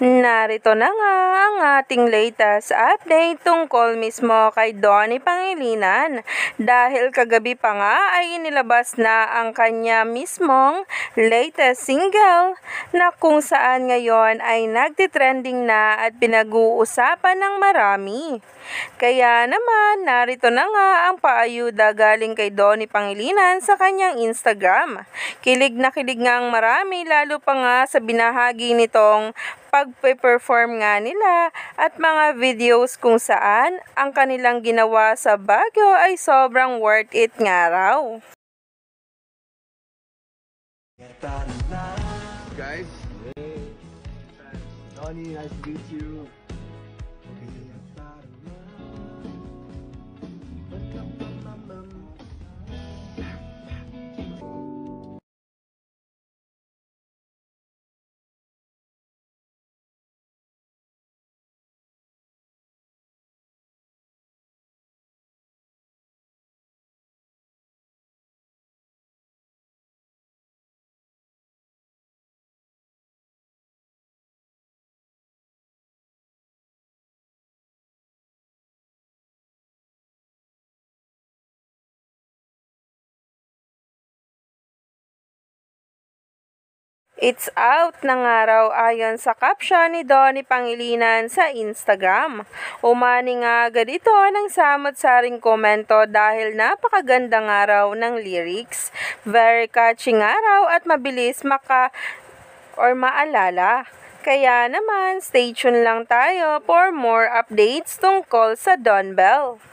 Narito na nga ang ating latest update tungkol mismo kay Donnie Pangilinan dahil kagabi pa nga ay inilabas na ang kanya mismong latest single na kung saan ngayon ay nagtitrending na at pinag-uusapan ng marami. Kaya naman narito na nga ang paayuda galing kay Donnie Pangilinan sa kanyang Instagram. Kilig na kilig nga ang marami lalo pa nga sa binahagi nitong pagpe-perform nga nila at mga videos kung saan ang kanilang ginawa sa Baguio ay sobrang worth it nga raw. Guys, hey. Donnie, nice to meet you. It's out na nga raw ayon sa caption ni Donnie Pangilinan sa Instagram. Umani nga agad ito ng samot-saring komento dahil napakaganda nga raw ng lyrics. Very catchy nga raw at mabilis maalala. Kaya naman, stay tuned lang tayo for more updates tungkol sa Don Bell.